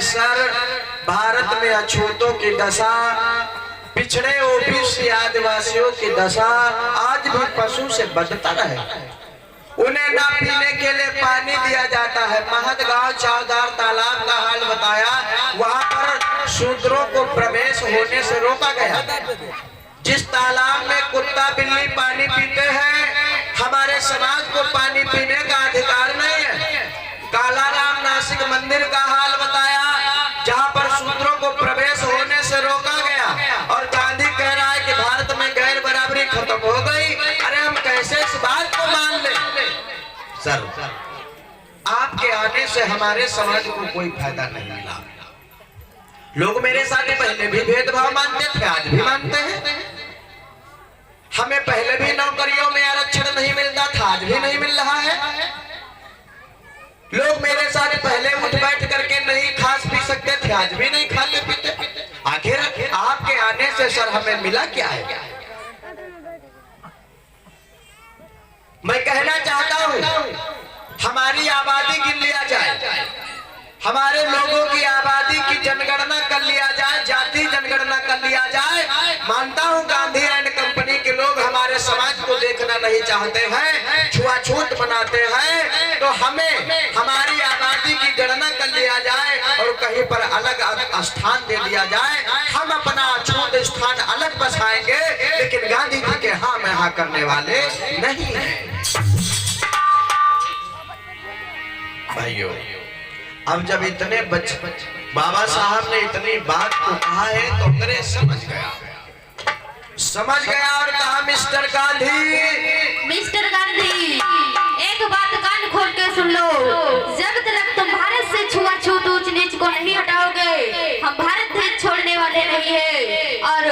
कि सर भारत में अछूतों की दशा, पिछड़े ओबीसी आदिवासियों की दशा आज भी पशु से बदतर है। उन्हें ना पीने के लिए पानी दिया जाता है। महतगांव चौधार तालाब का हाल बताया, वहां पर शूद्रों को प्रवेश होने से रोका गया। जिस तालाब में कुत्ता बिल्ली पानी पीते हैं, हमारे समाज को पानी पीने का अधिकार नहीं है। कालाराम नासिक मंदिर का हाल बताया, जहां पर शूद्रों को प्रवेश होने से रोका गया और गांधी कह रहा है कि भारत में गैर बराबरी खत्म हो गई। अरे हम कैसे इस बात को मान ले? सर, आपके आने से हमारे समाज को कोई फायदा नहीं मिला। लोग मेरे साथ पहले भी भेदभाव मानते थे, आज भी मानते हैं। हमें पहले भी नौकरियों में आरक्षण नहीं मिलता था, आज भी नहीं मिल रहा है। लोग मेरे साथ पहले उठ बैठ करके नहीं खा पी सकते थे, आज भी नहीं खाते पीते। आखिर आपके आने से सर हमें मिला क्या है? मैं कहना चाहता हूं, हमारी आबादी गिन लिया जाए, हमारे लोगों की आबादी की जनगणना कर लिया जाए, जाति जनगणना कर लिया जाए। मानता हूं गांधी एंड कंपनी के लोग हमारे समाज को देखना नहीं चाहते हैं, छुआछूत बनाते हैं। तो हमें हमारी आबादी की गणना कर लिया जाए और कहीं पर अलग स्थान दे दिया जाए। हम अपना अछूत स्थान अलग बसाएंगे, लेकिन गांधी जी के हाँ में हाँ करने वाले नहीं है। भाइयों, अब जब इतने बाबा साहब ने इतनी बात को कहा है तो अंग्रेज समझ गया और कहा, मिस्टर गांधी, एक बात कान खोल के सुन लो। जब तक तुम भारत से छुआछूत ऊंच नीच को नहीं हटाओगे, हम भारत देश छोड़ने वाले नहीं है। और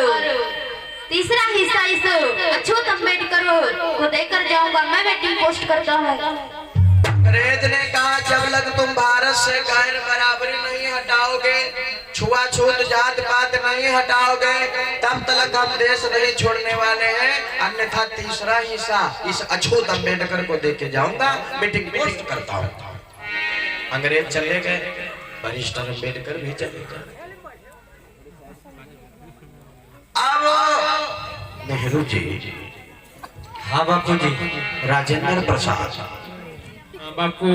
तीसरा हिस्सा इस अछूत अम्बेडकर को देकर जाऊंगा। मैं मीटिंग पोस्ट करता हूँ। अंग्रेज ने कहा, जब लग तुम भारत से गैर बराबरी नहीं हटाओगे, छुआछूत जात पात नहीं हटाओगे, तब तक हम देश नहीं छोड़ने वाले हैं। अन्यथा तीसरा हिस्सा इस अछूत अम्बेडकर को देके जाऊंगा, मीटिंग पोस्ट करता हूं। अंग्रेज चले गए, बैरिस्टर अम्बेडकर भी चले गए। अब नेहरू जी, हाँ बापू जी, राजेंद्र प्रसाद, बापू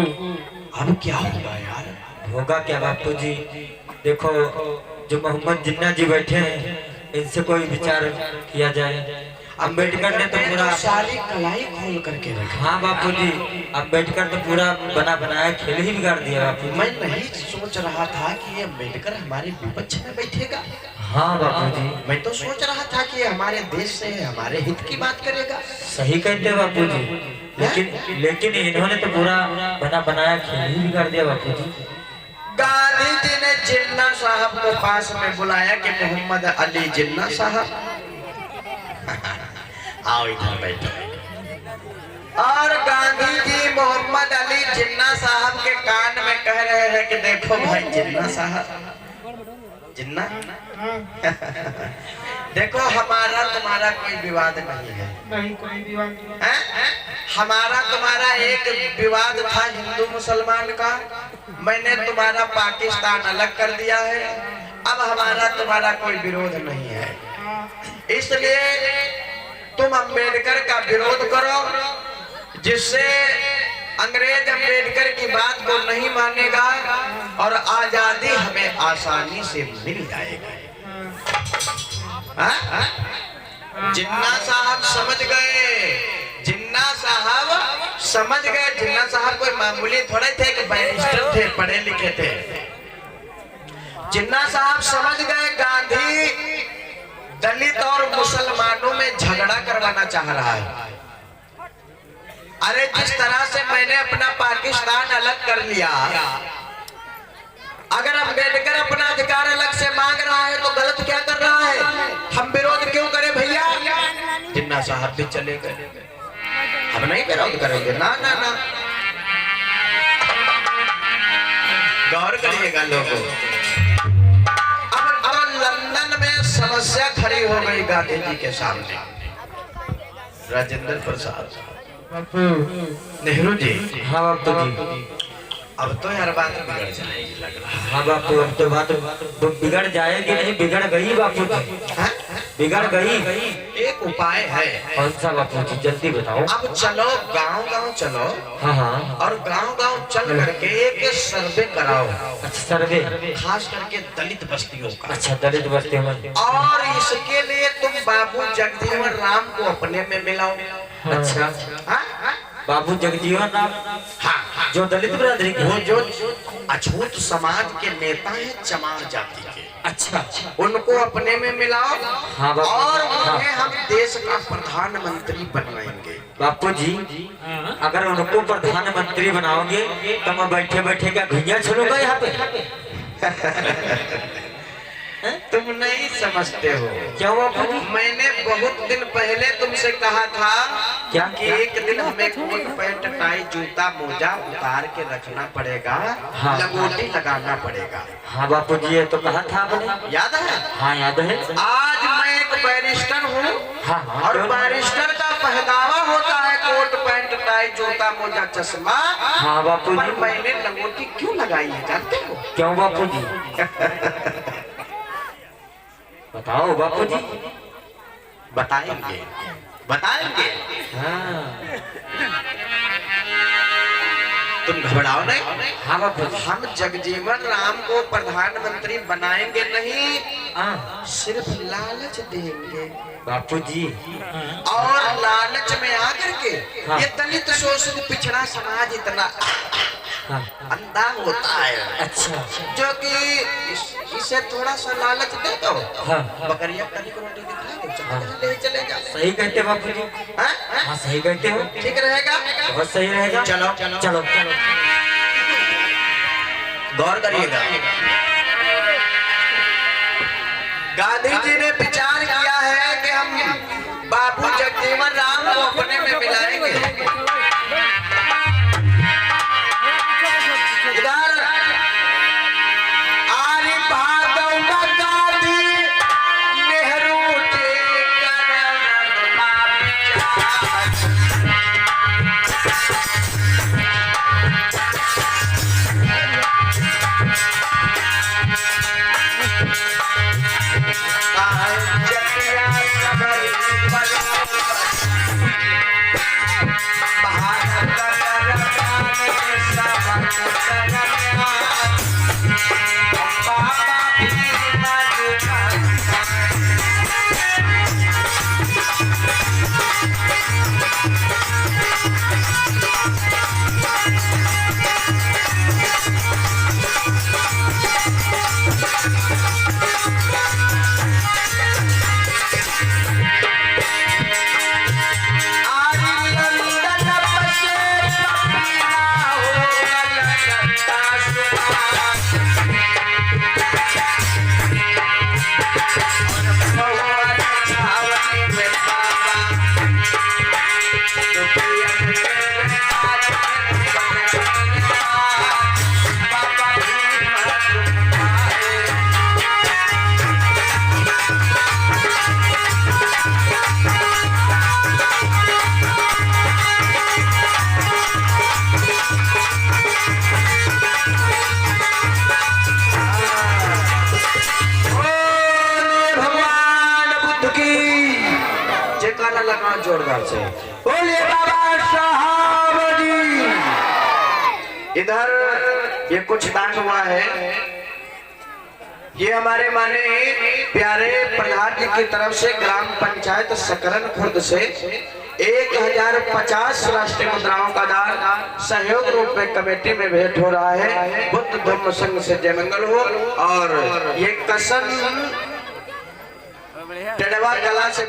अब क्या होगा यार? होगा क्या बापू जी? देखो, जो मोहम्मद जिन्ना जी बैठे हैं, इनसे कोई विचार किया जाए। अम्बेडकर ने तो पूरा सारी कलाई खोल करके रखा। हाँ बापू जी, अम्बेडकर तो पूरा बना बनाया खेल ही बिगाड़ दिया बापू। मैं नहीं सोच रहा था कि ये अम्बेडकर हमारे विपक्ष में बैठेगा। हाँ बापू जी, मैं तो सोच रहा था कि ये हमारे देश से है, हमारे हित की बात करेगा। सही कहते बापू जी, लेकिन इन्होंने तो पूरा बना बनाया खेल ही बिगाड़ दिया बापू जी। गांधी जी ने जिन्ना साहब को पास में बुलाया कि मोहम्मद अली जिन्ना साहब, आओ इधर बैठो। और गांधी जी मोहम्मद अली जिन्ना साहब के कान में कह रहे हैं कि देखो भाई जिन्ना साहब, जिन्ना देखो, हमारा तुम्हारा कोई विवाद नहीं है। नहीं, कोई विवाद नहीं। हमारा तुम्हारा एक विवाद था हिंदू मुसलमान का। मैंने तुम्हारा पाकिस्तान अलग कर दिया है। अब हमारा तुम्हारा कोई विरोध नहीं है, इसलिए तुम अम्बेडकर का विरोध करो, जिससे अंग्रेज अम्बेडकर की बात को नहीं मानेगा और आजादी हमें आसानी से मिल जाएगा। जिन्ना साहब समझ गए, जिन्ना साहब समझ गए। जिन्ना साहब कोई मामूली थोड़े थे कि बैरिस्टर थे, पढ़े लिखे थे। जिन्ना साहब समझ गए गांधी दलित और मुसलमानों में झगड़ा करवाना चाह रहा है। अरे जिस तरह से मैंने अपना पाकिस्तान अलग कर लिया, अगर अम्बेडकर अपना अधिकार अलग से मांग रहा है तो गलत क्या कर रहा है? हम विरोध क्यों करें भैया? जिन्ना साहब भी चले गए, हम नहीं विरोध करेंगे। ना ना ना, गौर करिएगा लोगों। अब लंदन में समस्या खड़ी हो गई गांधी जी के सामने। राजेंद्र प्रसाद, नेहरू जी, हाँ बापू जी, अब तो यार बात बिगड़ जाएगी लग रहा है। हाँ बापू, अब तो बात बिगड़ जाएगी नहीं, बिगड़ गई बापू जी, हाँ? बिगड़ गई। एक उपाय है। कौन सा बापू जी, जल्दी बताओ। अब चलो गांव गांव चलो, हाँ हाँ, और गांव गांव चल करके एक सर्वे कराओ, अच्छा सर्वे, खास करके दलित बस्तियों का। अच्छा दलित बस्ती में। और इसके लिए तुम बाबू जगजीवन राम को अपने में मिलाओ। अच्छा, हाँ? बाबू जगजीवन राम, हाँ, जो दलित बिरादरी के, वो जो अछूत समाज के नेता हैं चमार जाति के, अच्छा उनको अपने में मिलाओ। हाँ बापू, और हाँ। उन्हें हम देश का प्रधानमंत्री बनवाएंगे। बापू जी, अगर उनको प्रधानमंत्री बनाओगे तो मैं बैठे बैठे क्या घुइयां छोड़ूंगा यहाँ पे? तुम नहीं समझते हो। क्यों बापू जी? मैंने बहुत दिन पहले तुमसे कहा था क्या? कि एक दिन हमें कोट पैंट टाई जूता मोजा उतार के रखना पड़ेगा, हाँ। लंगोटी लगाना पड़ेगा। हाँ बापू जी, ये तो कहा था आपने। याद है? हाँ याद है। आज मैं एक बैरिस्टर हूँ, हाँ, हाँ, और क्यों? बैरिस्टर का पहनावा होता है कोट पैंट टाई जूता मोजा चश्मा। हाँ बापू पर जी, मैंने लंगोटी क्यों लगाई है जानते हो? क्यों बापू जी? बताओ बापू जी। बताएंगे, बताएंगे। हाँ तुम घबराओ नहीं। हाँ बापू जी, हम जगजीवन राम को प्रधानमंत्री बनाएंगे नहीं, हाँ सिर्फ लालच देंगे। बापू जी, और लालच में आकर के हाँ। ये दलित शोषित पिछड़ा समाज इतना हाँ अंधा होता है, अच्छा, जो कि इसे थोड़ा सा लालच दे दो, हाँ बकरिया करी को रोटी दिखा दो, हाँ। ले चले जा। सही कहते बापू जी, हाँ? हाँ सही कहते हो, ठीक रहेगा? बहुत सही रहेगा। चलो चलो चलो, गौर करिएगा। गांधी जी ने विचार किया है कि हम बाबू जगजीवन राम को अपने में मिलाएंगे। इधर आरी भादव का गांधी नेहरू के करण का विचार। जोरदार से बोलिए बाबा साहब जी। इधर ये कुछ दान हुआ है, ये हमारे माने प्यारे प्रहलाद जी की तरफ से ग्राम पंचायत सकरन खुर्द से 1050 राष्ट्रीय मुद्राओं का दान सहयोग रूप में कमेटी में भेंट हो रहा है। बुद्ध धम्म संघ से जय मंगल हो। और ये कसन टेढ़वा कला से